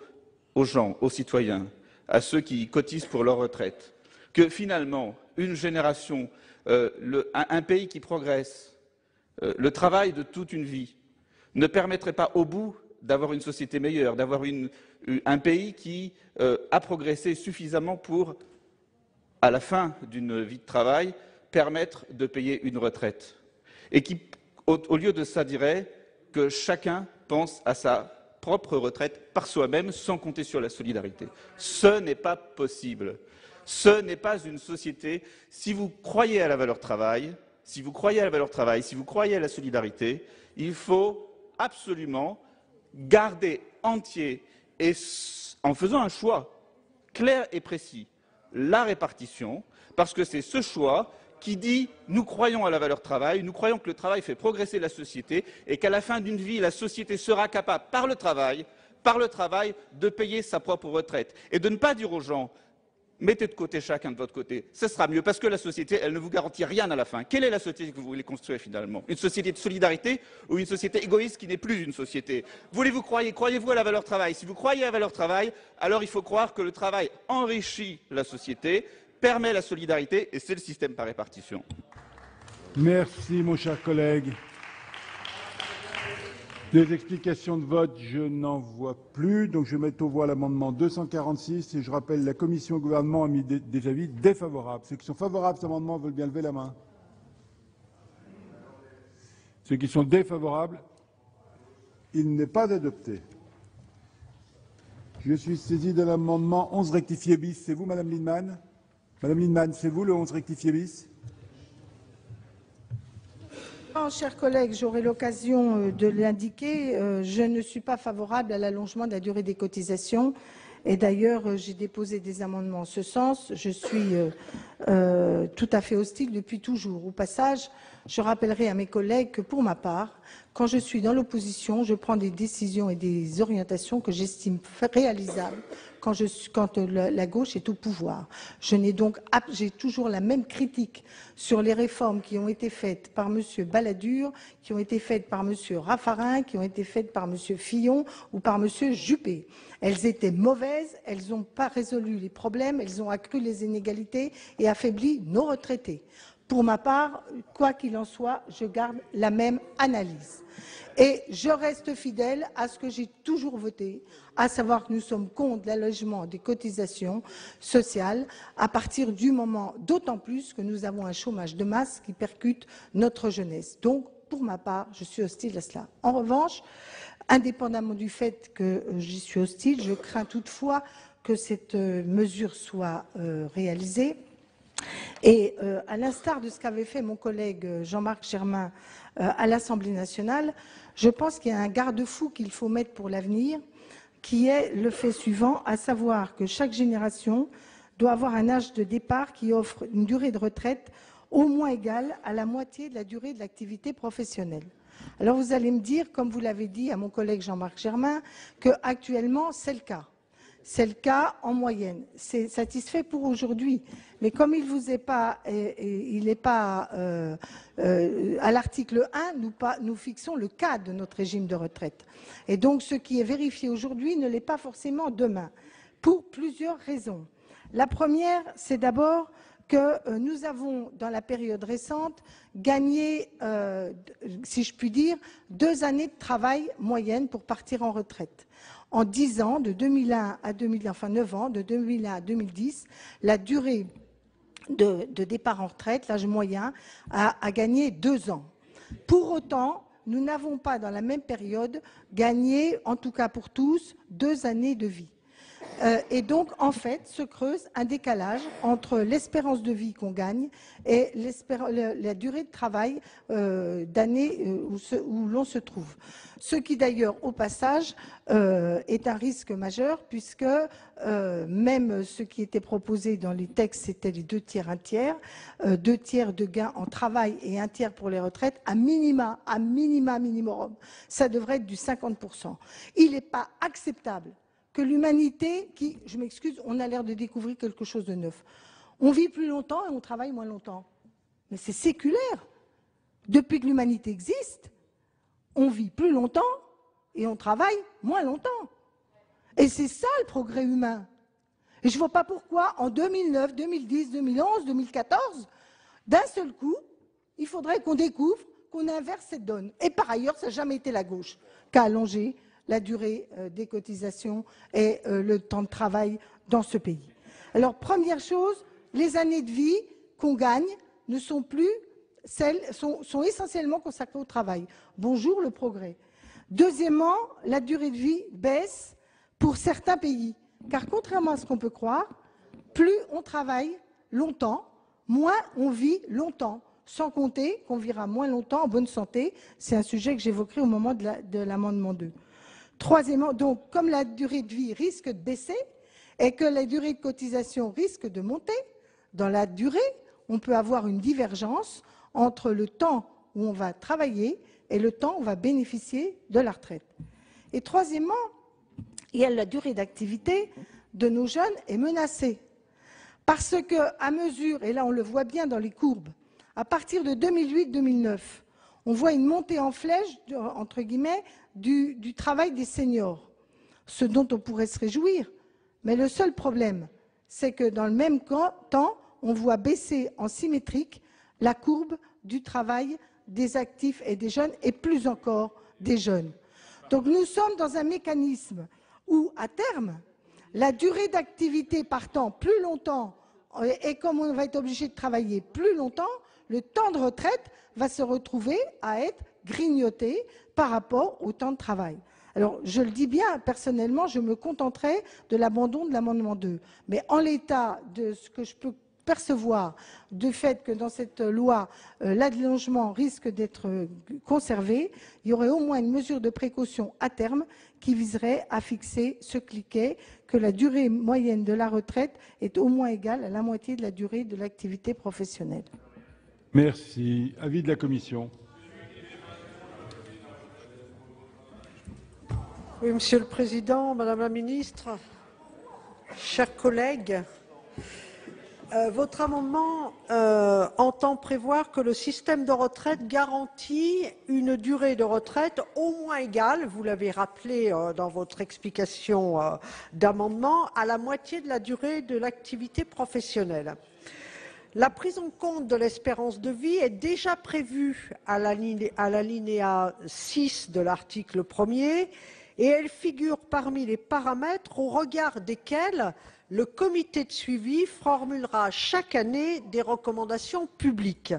gens, aux citoyens, à ceux qui cotisent pour leur retraite, que finalement, une génération, un pays qui progresse, le travail de toute une vie, ne permettrait pas au bout d'avoir une société meilleure, d'avoir un pays qui a progressé suffisamment pour, à la fin d'une vie de travail, permettre de payer une retraite. Et qui, au lieu de ça, dirait que chacun pense à sa propre retraite par soi-même sans compter sur la solidarité. Ce n'est pas possible. Ce n'est pas une société. Si vous croyez à la valeur travail, si vous croyez à la solidarité, il faut absolument garder entier et en faisant un choix clair et précis, la répartition, parce que c'est ce choix qui dit « nous croyons à la valeur travail, nous croyons que le travail fait progresser la société et qu'à la fin d'une vie, la société sera capable, par le travail, de payer sa propre retraite. » Et de ne pas dire aux gens « mettez de côté chacun de votre côté, ce sera mieux, parce que la société, elle ne vous garantit rien à la fin. » Quelle est la société que vous voulez construire finalement? Une société de solidarité ou une société égoïste qui n'est plus une société? Croyez-vous à la valeur travail? Si vous croyez à la valeur travail, alors il faut croire que le travail enrichit la société, permet la solidarité, et c'est le système par répartition. Merci, mon cher collègue. Des explications de vote, je n'en vois plus. Donc, je vais mettre aux voix l'amendement 246. Et je rappelle, la commission et le gouvernement ont mis des avis défavorables. Ceux qui sont favorables à cet amendement veulent bien lever la main. Ceux qui sont défavorables, il n'est pas adopté. Je suis saisi de l'amendement 11 rectifié bis. C'est vous, Madame Lienemann? Madame Lienemann, c'est vous le 11 rectifié bis? Non, chers collègues, j'aurai l'occasion de l'indiquer. Je ne suis pas favorable à l'allongement de la durée des cotisations. Et d'ailleurs, j'ai déposé des amendements en ce sens. Je suis tout à fait hostile depuis toujours. Au passage, je rappellerai à mes collègues que pour ma part, quand je suis dans l'opposition, je prends des décisions et des orientations que j'estime réalisables quand la gauche est au pouvoir. J'ai toujours la même critique sur les réformes qui ont été faites par M. Balladur, qui ont été faites par M. Raffarin, qui ont été faites par M. Fillon ou par M. Juppé. Elles étaient mauvaises, elles n'ont pas résolu les problèmes, elles ont accru les inégalités et affaibli nos retraités. Pour ma part, quoi qu'il en soit, je garde la même analyse. Et je reste fidèle à ce que j'ai toujours voté, à savoir que nous sommes contre l'allègement des cotisations sociales à partir du moment, d'autant plus que nous avons un chômage de masse qui percute notre jeunesse. Donc, pour ma part, je suis hostile à cela. En revanche, indépendamment du fait que j'y suis hostile, je crains toutefois que cette mesure soit réalisée. Et à l'instar de ce qu'avait fait mon collègue Jean-Marc Germain à l'Assemblée nationale, je pense qu'il y a un garde-fou qu'il faut mettre pour l'avenir, qui est le fait suivant, à savoir que chaque génération doit avoir un âge de départ qui offre une durée de retraite au moins égale à la moitié de la durée de l'activité professionnelle. Alors vous allez me dire, comme vous l'avez dit à mon collègue Jean-Marc Germain, qu'actuellement c'est le cas. C'est le cas en moyenne. C'est satisfait pour aujourd'hui. Mais comme il n'est pas à l'article 1, nous fixons le cadre de notre régime de retraite. Et donc, ce qui est vérifié aujourd'hui ne l'est pas forcément demain, pour plusieurs raisons. La première, c'est d'abord que nous avons, dans la période récente, gagné, si je puis dire, 2 années de travail moyenne pour partir en retraite. En 10 ans, de 2001 à 2000, enfin 9 ans, de 2001 à 2010, la durée de départ en retraite, l'âge moyen, a gagné 2 ans. Pour autant, nous n'avons pas, dans la même période, gagné, en tout cas pour tous, 2 années de vie. Et donc, en fait, se creuse un décalage entre l'espérance de vie qu'on gagne et la durée de travail d'année où l'on se trouve. Ce qui, d'ailleurs, au passage, est un risque majeur, puisque même ce qui était proposé dans les textes, c'était les 2 tiers, 1 tiers, 2 tiers de gains en travail et 1 tiers pour les retraites, à minimum, ça devrait être du 50%. Il n'est pas acceptable que l'humanité, qui, je m'excuse, on a l'air de découvrir quelque chose de neuf. On vit plus longtemps et on travaille moins longtemps. Mais c'est séculaire. Depuis que l'humanité existe, on vit plus longtemps et on travaille moins longtemps. Et c'est ça le progrès humain. Et je ne vois pas pourquoi, en 2009, 2010, 2011, 2014, d'un seul coup, il faudrait qu'on découvre qu'on inverse cette donne. Et par ailleurs, ça n'a jamais été la gauche qui a allongé la durée des cotisations et le temps de travail dans ce pays. Alors, première chose, les années de vie qu'on gagne ne sont plus celles, sont essentiellement consacrées au travail. Bonjour le progrès. Deuxièmement, la durée de vie baisse pour certains pays, car contrairement à ce qu'on peut croire, plus on travaille longtemps, moins on vit longtemps, sans compter qu'on vivra moins longtemps en bonne santé. C'est un sujet que j'évoquerai au moment de l'amendement 2. Troisièmement, donc, comme la durée de vie risque de baisser et que la durée de cotisation risque de monter, dans la durée, on peut avoir une divergence entre le temps où on va travailler et le temps où on va bénéficier de la retraite. Et troisièmement, il y a la durée d'activité de nos jeunes est menacée. Parce qu'à mesure, et là on le voit bien dans les courbes, à partir de 2008-2009, on voit une montée en flèche, entre guillemets, du travail des seniors, ce dont on pourrait se réjouir. Mais le seul problème, c'est que dans le même temps, on voit baisser en symétrique la courbe du travail des actifs et des jeunes, et plus encore des jeunes. Donc nous sommes dans un mécanisme où, à terme, la durée d'activité partant plus longtemps, et comme on va être obligé de travailler plus longtemps, le temps de retraite va se retrouver à être grignoté par rapport au temps de travail. Alors, je le dis bien, personnellement, je me contenterai de l'abandon de l'amendement 2. Mais en l'état de ce que je peux percevoir du fait que dans cette loi, l'allongement risque d'être conservé, il y aurait au moins une mesure de précaution à terme qui viserait à fixer ce cliquet, que la durée moyenne de la retraite est au moins égale à la moitié de la durée de l'activité professionnelle. Merci. Avis de la commission. Oui, Monsieur le Président, Madame la Ministre, chers collègues, votre amendement entend prévoir que le système de retraite garantit une durée de retraite au moins égale, vous l'avez rappelé dans votre explication d'amendement, à la moitié de la durée de l'activité professionnelle. La prise en compte de l'espérance de vie est déjà prévue à l'alinéa 6 de l'article 1er et elle figure parmi les paramètres au regard desquels le comité de suivi formulera chaque année des recommandations publiques.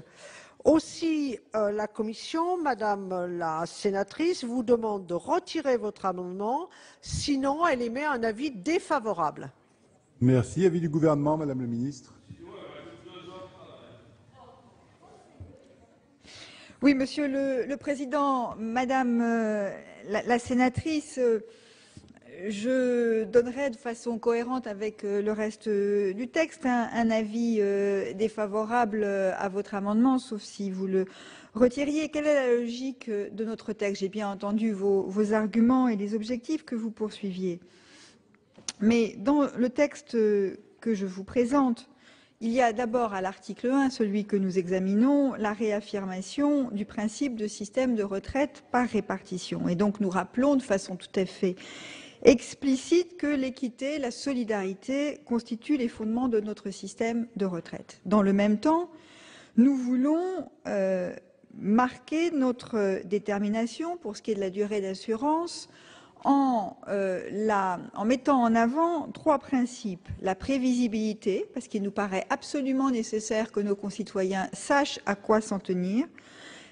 Aussi, la Commission, Madame la sénatrice, vous demande de retirer votre amendement, sinon elle émet un avis défavorable. Merci. Avis du gouvernement, Madame la Ministre. Oui, Monsieur le Président, Madame la sénatrice, je donnerai de façon cohérente avec le reste du texte un avis défavorable à votre amendement, sauf si vous le retiriez. Quelle est la logique de notre texte? J'ai bien entendu vos arguments et les objectifs que vous poursuiviez. Mais dans le texte que je vous présente, il y a d'abord à l'article 1, celui que nous examinons, la réaffirmation du principe de système de retraite par répartition. Et donc nous rappelons de façon tout à fait explicite que l'équité, la solidarité constituent les fondements de notre système de retraite. Dans le même temps, nous voulons marquer notre détermination pour ce qui est de la durée d'assurance en mettant en avant trois principes. La prévisibilité, parce qu'il nous paraît absolument nécessaire que nos concitoyens sachent à quoi s'en tenir,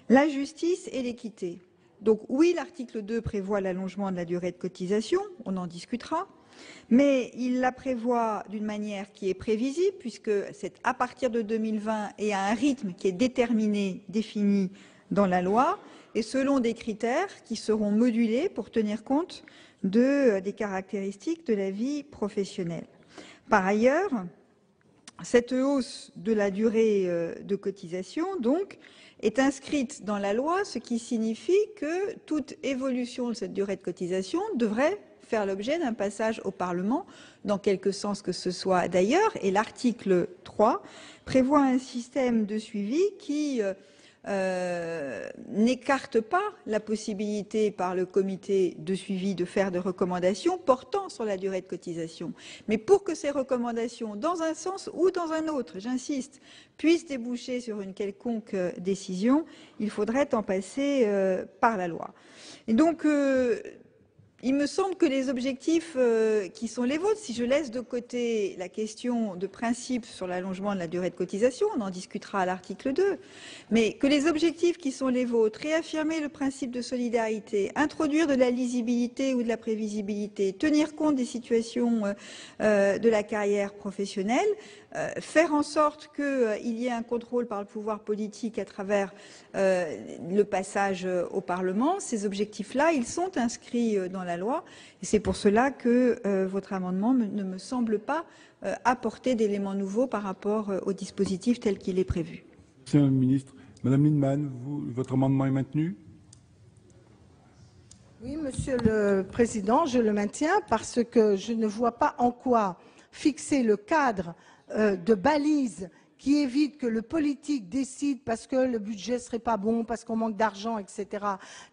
la justice et l'équité. Donc oui, l'article 2 prévoit l'allongement de la durée de cotisation, on en discutera, mais il la prévoit d'une manière qui est prévisible, puisque c'est à partir de 2020 et à un rythme qui est déterminé, défini dans la loi, et selon des critères qui seront modulés pour tenir compte des caractéristiques de la vie professionnelle. Par ailleurs, cette hausse de la durée de cotisation, donc, est inscrite dans la loi, ce qui signifie que toute évolution de cette durée de cotisation devrait faire l'objet d'un passage au Parlement, dans quelque sens que ce soit d'ailleurs, et l'article 3 prévoit un système de suivi qui n'écarte pas la possibilité par le comité de suivi de faire des recommandations portant sur la durée de cotisation. Mais pour que ces recommandations, dans un sens ou dans un autre, j'insiste, puissent déboucher sur une quelconque décision, il faudrait en passer par la loi. Et donc, il me semble que les objectifs qui sont les vôtres, si je laisse de côté la question de principe sur l'allongement de la durée de cotisation, on en discutera à l'article 2, mais que les objectifs qui sont les vôtres, réaffirmer le principe de solidarité, introduire de la lisibilité ou de la prévisibilité, tenir compte des situations de la carrière professionnelle, faire en sorte qu'il y ait un contrôle par le pouvoir politique à travers le passage au Parlement, ces objectifs-là, ils sont inscrits dans la loi. Et c'est pour cela que votre amendement ne me semble pas apporter d'éléments nouveaux par rapport au dispositif tel qu'il est prévu. Monsieur le ministre. Madame Lindemann, votre amendement est maintenu? Oui, Monsieur le Président, je le maintiens parce que je ne vois pas en quoi fixer le cadre de balises qui évite que le politique décide parce que le budget serait pas bon, parce qu'on manque d'argent, etc.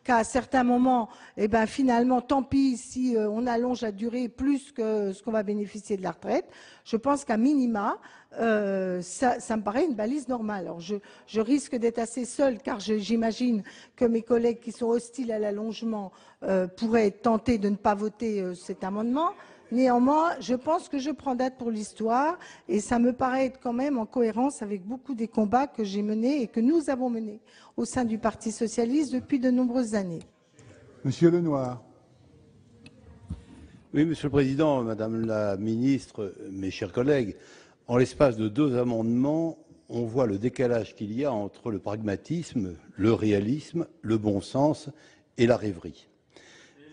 Qu'à certains moments, eh ben, finalement, tant pis si on allonge la durée plus que ce qu'on va bénéficier de la retraite. Je pense qu'à minima, ça me paraît une balise normale. Alors je risque d'être assez seule car j'imagine que mes collègues qui sont hostiles à l'allongement pourraient être tentés de ne pas voter cet amendement. Néanmoins, je pense que je prends date pour l'histoire et ça me paraît être quand même en cohérence avec beaucoup des combats que j'ai menés et que nous avons menés au sein du Parti socialiste depuis de nombreuses années. Monsieur Lenoir. Oui, Monsieur le Président, Madame la Ministre, mes chers collègues, en l'espace de 2 amendements, on voit le décalage qu'il y a entre le pragmatisme, le réalisme, le bon sens et la rêverie.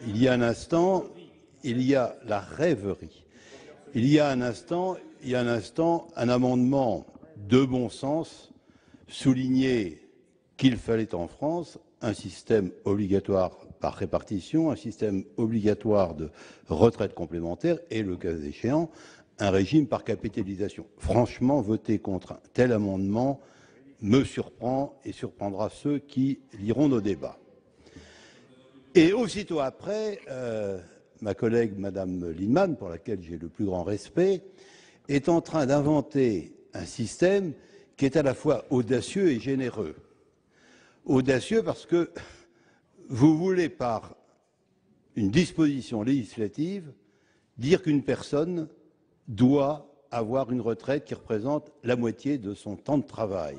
Il y a un instant, il y a la rêverie. Il y a un instant, un amendement de bon sens souligner qu'il fallait en France un système obligatoire par répartition, un système obligatoire de retraite complémentaire et, le cas échéant, un régime par capitalisation. Franchement, voter contre un tel amendement me surprend et surprendra ceux qui liront nos débats. Et aussitôt après, ma collègue Madame Lindemann, pour laquelle j'ai le plus grand respect, est en train d'inventer un système qui est à la fois audacieux et généreux. Audacieux parce que vous voulez, par une disposition législative, dire qu'une personne doit avoir une retraite qui représente la moitié de son temps de travail.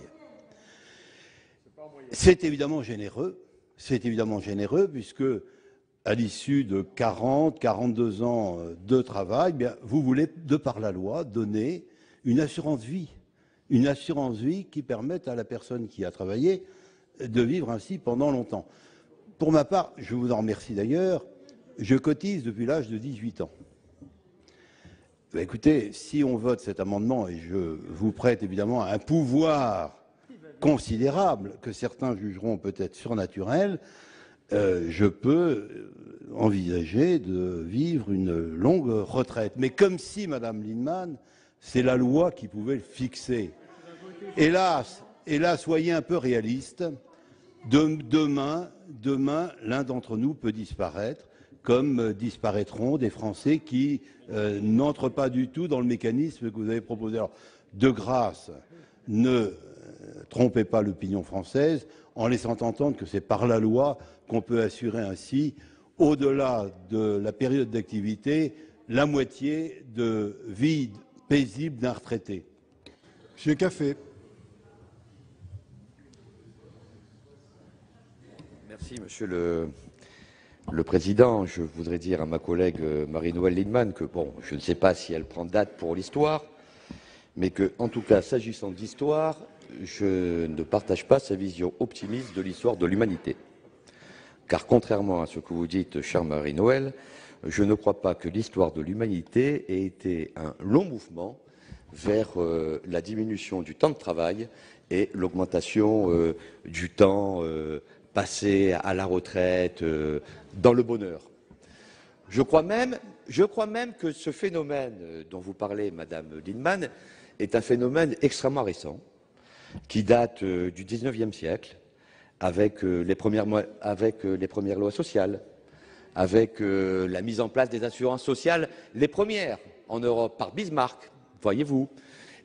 C'est évidemment généreux puisque à l'issue de 42 ans de travail, bien, vous voulez, de par la loi, donner une assurance vie qui permette à la personne qui a travaillé de vivre ainsi pendant longtemps. Pour ma part, je vous en remercie d'ailleurs, je cotise depuis l'âge de 18 ans. Ben écoutez, si on vote cet amendement, et je vous prête évidemment un pouvoir considérable que certains jugeront peut-être surnaturel, je peux envisager de vivre une longue retraite. Mais comme si, Madame Lindemann, c'est la loi qui pouvait le fixer. Hélas, soyez un peu réaliste. Demain, l'un d'entre nous peut disparaître, comme disparaîtront des Français qui n'entrent pas du tout dans le mécanisme que vous avez proposé. Alors, de grâce, ne trompez pas l'opinion française en laissant entendre que c'est par la loi qu'on peut assurer ainsi, au-delà de la période d'activité, la moitié de vie paisible d'un retraité. Monsieur Café. Merci, Monsieur le Président. Je voudrais dire à ma collègue Marie-Noëlle Lindemann que, bon, je ne sais pas si elle prend date pour l'histoire, mais que, en tout cas, s'agissant d'histoire, je ne partage pas sa vision optimiste de l'histoire de l'humanité. Car contrairement à ce que vous dites, chère Marie-Noëlle, je ne crois pas que l'histoire de l'humanité ait été un long mouvement vers la diminution du temps de travail et l'augmentation du temps passé à la retraite dans le bonheur. Je crois même que ce phénomène dont vous parlez, Madame Lindemann, est un phénomène extrêmement récent, qui date du XIXe siècle, avec les premières lois sociales, avec la mise en place des assurances sociales, les premières en Europe par Bismarck, voyez-vous,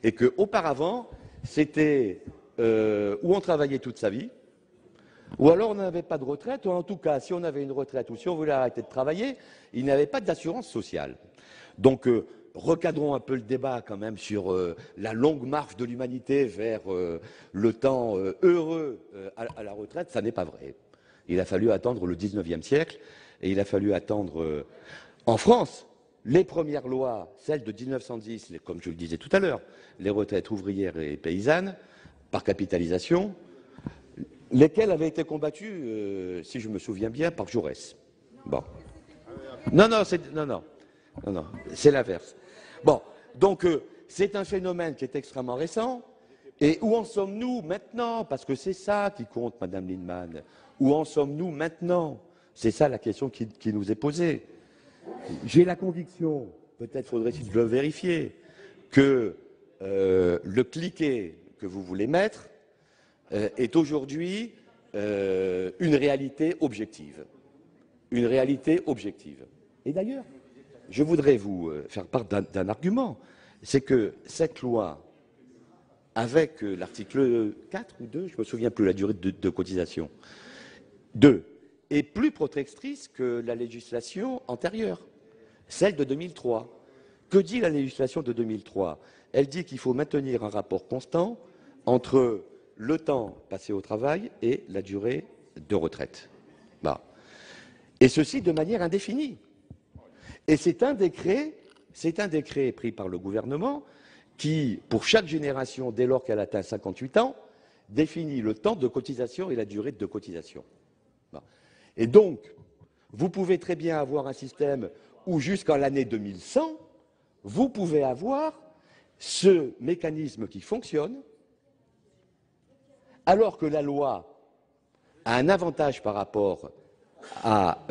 et qu'auparavant, c'était où on travaillait toute sa vie, ou alors on n'avait pas de retraite, ou en tout cas, si on avait une retraite ou si on voulait arrêter de travailler, il n'y avait pas d'assurance sociale. Donc, recadrons un peu le débat quand même sur la longue marche de l'humanité vers le temps heureux à la retraite. Ça n'est pas vrai. Il a fallu attendre le XIXe siècle et il a fallu attendre en France les premières lois, celles de 1910, comme je le disais tout à l'heure, les retraites ouvrières et paysannes par capitalisation, lesquelles avaient été combattues, si je me souviens bien, par Jaurès. Bon. Non, non, c'est l'inverse. Bon, donc c'est un phénomène qui est extrêmement récent. Et où en sommes-nous maintenant? Parce que c'est ça qui compte, Madame Lienemann. Où en sommes-nous maintenant? C'est ça la question qui nous est posée. J'ai la conviction, peut-être faudrait-il le vérifier, que le cliquet que vous voulez mettre est aujourd'hui une réalité objective. Une réalité objective. Et d'ailleurs, je voudrais vous faire part d'un argument. C'est que cette loi, avec l'article 4 ou 2, je ne me souviens plus, la durée de cotisation, 2, est plus protectrice que la législation antérieure, celle de 2003. Que dit la législation de 2003? Elle dit qu'il faut maintenir un rapport constant entre le temps passé au travail et la durée de retraite. Bah. Et ceci de manière indéfinie. Et c'est un décret pris par le gouvernement qui, pour chaque génération, dès lors qu'elle atteint 58 ans, définit le temps de cotisation et la durée de cotisation. Bon. Et donc, vous pouvez très bien avoir un système où, jusqu'à l'année 2100, vous pouvez avoir ce mécanisme qui fonctionne, alors que la loi a un avantage par rapport à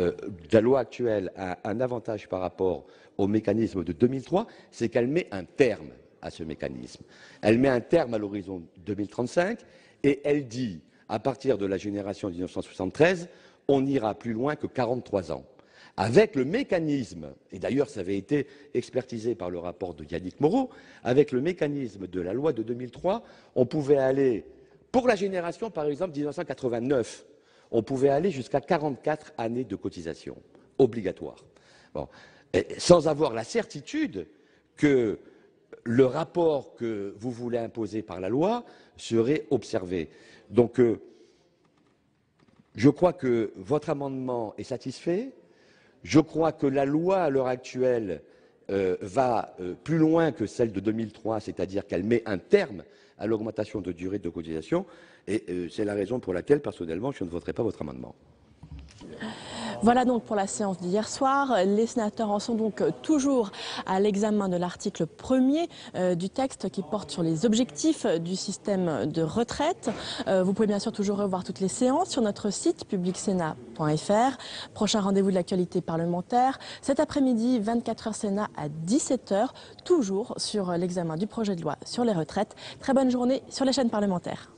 la loi actuelle, a un avantage par rapport au mécanisme de 2003, c'est qu'elle met un terme à ce mécanisme. Elle met un terme à l'horizon 2035 et elle dit, à partir de la génération 1973, on n'ira plus loin que 43 ans. Avec le mécanisme, et d'ailleurs ça avait été expertisé par le rapport de Yannick Moreau, avec le mécanisme de la loi de 2003, on pouvait aller, pour la génération par exemple 1989, on pouvait aller jusqu'à 44 années de cotisation obligatoire. Bon. Sans avoir la certitude que le rapport que vous voulez imposer par la loi serait observé. Donc, je crois que votre amendement est satisfait. Je crois que la loi, à l'heure actuelle, va plus loin que celle de 2003, c'est-à-dire qu'elle met un terme à l'augmentation de durée de cotisation. Et c'est la raison pour laquelle, personnellement, je ne voterai pas votre amendement. Voilà donc pour la séance d'hier soir. Les sénateurs en sont donc toujours à l'examen de l'article 1er du texte qui porte sur les objectifs du système de retraite. Vous pouvez bien sûr toujours revoir toutes les séances sur notre site publicsénat.fr. Prochain rendez-vous de l'actualité parlementaire cet après-midi, 24h Sénat à 17h, toujours sur l'examen du projet de loi sur les retraites. Très bonne journée sur les chaînes parlementaires.